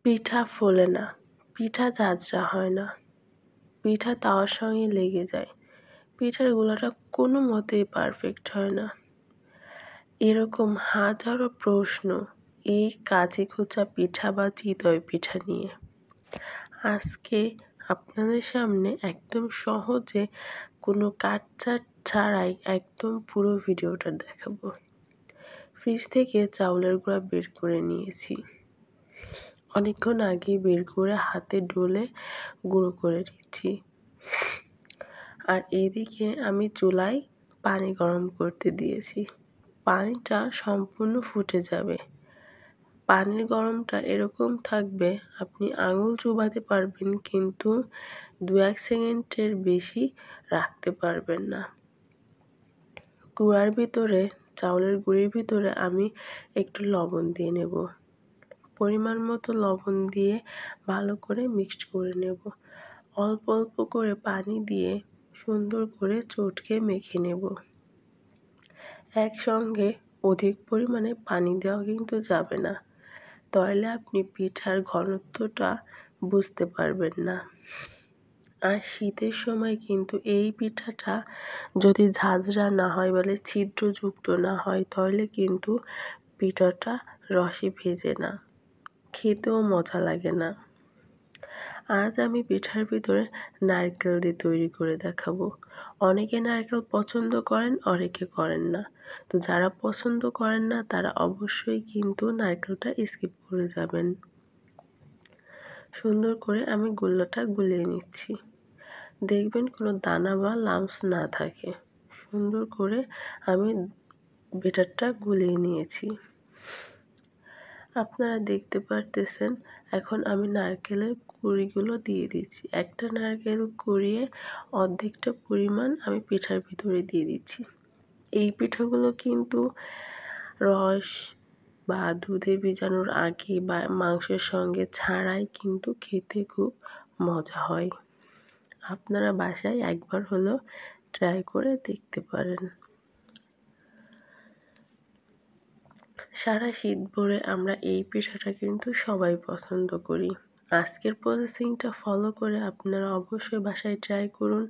পিঠা ফোলে না, পিঠা ঝাঁঝরা হয় না, পিঠা তাওয়ার সঙ্গে লেগে যায়, পিঠার গোলাটা কোনো মতেই পারফেক্ট হয় না। এরকম হাজারো প্রশ্ন এই কাঁচি খোঁচা পিঠা বা চিতই পিঠা নিয়ে। আজকে আপনাদের সামনে একদম সহজে কোনো কাটছাঁট ছাড়াই একদম পুরো ভিডিওটা দেখাবো। ফ্রিজ থেকে চাউলের গুঁড়া বের করে নিয়েছি। অনেকক্ষণ আগে বের করে হাতে ডলে গুঁড়ো করে নিচ্ছি। আর এদিকে আমি চুলায় পানি গরম করতে দিয়েছি। পানিটা সম্পূর্ণ ফুটে যাবে। পানির গরমটা এরকম থাকবে আপনি আঙুল চুবাতে পারবেন, কিন্তু 2-1 সেকেন্ডের বেশি রাখতে পারবেন না। গুঁড়ার ভিতরে, চাউলের গুঁড়ির ভিতরে আমি একটু লবণ দিয়ে নেব। পরিমাণ মতো লবণ দিয়ে ভালো করে মিক্সড করে নেব। অল্প অল্প করে পানি দিয়ে সুন্দর করে চটকে মেখে নেব। একসঙ্গে অধিক পরিমাণে পানি দেওয়া কিন্তু যাবে না, তাহলে আপনি পিঠার ঘনত্বটা বুঝতে পারবেন না। আর শীতের সময় কিন্তু এই পিঠাটা যদি ঝাঁঝরা না হয়, বলে ছিদ্রযুক্ত না হয়, তাহলে কিন্তু পিঠাটা রসে ভেজে না, খেতেও মজা লাগে না। আজ আমি পিঠার ভিতরে নারকেল দিয়ে তৈরি করে দেখাবো। অনেকে নারকেল পছন্দ করেন, অনেকে করেন না। তো যারা পছন্দ করেন না তারা অবশ্যই কিন্তু নারকেলটা স্কিপ করে যাবেন। সুন্দর করে আমি গুল্লটা গুলিয়ে নিচ্ছি। দেখবেন কোনো দানা বা লাম্পস না থাকে। সুন্দর করে আমি ব্যাটারটা গুলিয়ে নিয়েছি। আপনারা দেখতে পারতেছেন, এখন আমি নারকেলের কুঁড়িগুলো দিয়ে দিচ্ছি। একটা নারকেল কুড়িয়ে অর্ধেকটা পরিমাণ আমি পিঠার ভিতরে দিয়ে দিচ্ছি। এই পিঠাগুলো কিন্তু রস বা দুধে ভিজানোর আগে বা মাংসের সঙ্গে ছাড়াই কিন্তু খেতে খুব মজা হয়। আপনারা বাসায় একবার হলেও ট্রাই করে দেখতে পারেন। সারা শীত ভরে আমরা এই পিঠাটা কিন্তু সবাই পছন্দ করি। আজকের প্রসেসিংটা ফলো করে আপনারা অবশ্যই বাসায় ট্রাই করুন।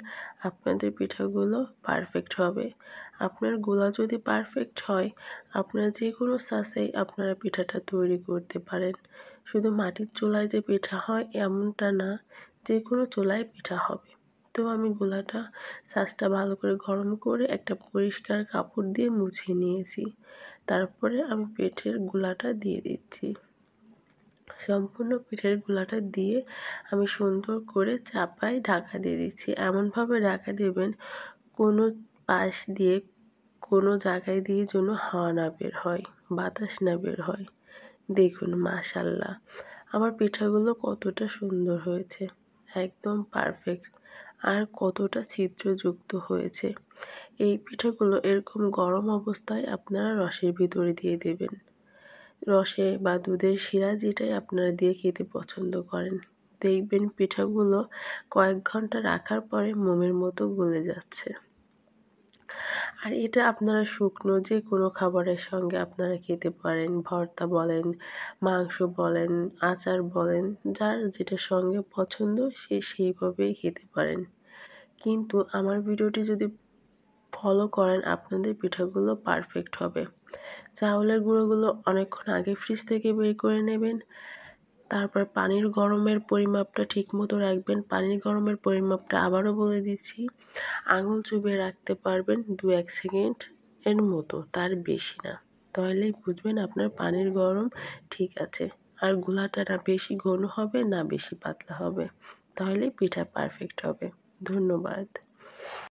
আপনাদের পিঠাগুলো পারফেক্ট হবে। আপনার গোলা যদি পারফেক্ট হয়, আপনারা যে কোনো সাইজেই আপনারা পিঠাটা তৈরি করতে পারেন। শুধু মাটির চুলায় যে পিঠা হয় এমনটা না, যে কোনো চুলায় পিঠা হবে। তো আমি গোলাটা সাইজটা ভালো করে গরম করে একটা পরিষ্কার কাপড় দিয়ে মুছে নিয়েছি। তারপরে আমি পিঠের গোলাটা দিয়ে দিচ্ছি। সম্পূর্ণ পিঠের গোলাটা দিয়ে আমি সুন্দর করে চাপায় ঢাকা দিয়ে দিচ্ছি। এমনভাবে ঢাকা দেবেন কোনো পাশ দিয়ে, কোনো জায়গায় দিয়ে যেন হাওয়া না বের হয়, বাতাস না বের হয়। দেখুন মাশাআল্লাহ আমার পিঠাগুলো কতটা সুন্দর হয়েছে, একদম পারফেক্ট, আর কতটা ছিদ্রযুক্ত হয়েছে। এই পিঠাগুলো এরকম গরম অবস্থায় আপনারা রসের ভিতরে দিয়ে দেবেন। রসে বা দুধের শিরা, যেটাই আপনারা দিয়ে খেতে পছন্দ করেন। দেখবেন পিঠাগুলো কয়েক ঘন্টা রাখার পরে মোমের মতো গলে যাচ্ছে। আর এটা আপনারা শুকনো যে কোনো খাবারের সঙ্গে আপনারা খেতে পারেন। ভর্তা বলেন, মাংস বলেন, আচার বলেন, যার যেটার সঙ্গে পছন্দ সে সেইভাবেই খেতে পারেন। কিন্তু আমার ভিডিওটি যদি ফলো করেন আপনাদের পিঠাগুলো পারফেক্ট হবে। চাউলের গুঁড়োগুলো অনেকক্ষণ আগে ফ্রিজ থেকে বের করে নেবেন। তারপর পানির গরমের পরিমাপটা ঠিকমতো রাখবেন। পানির গরমের পরিমাপটা আবারও বলে দিচ্ছি, আঙুল চুবিয়ে রাখতে পারবেন 2-1 সেকেন্ড এর মতো, তার বেশি না। তাহলেই বুঝবেন আপনার পানির গরম ঠিক আছে। আর গোলাটা না বেশি ঘন হবে না বেশি পাতলা হবে, তাহলেই পিঠা পারফেক্ট হবে। ধন্যবাদ।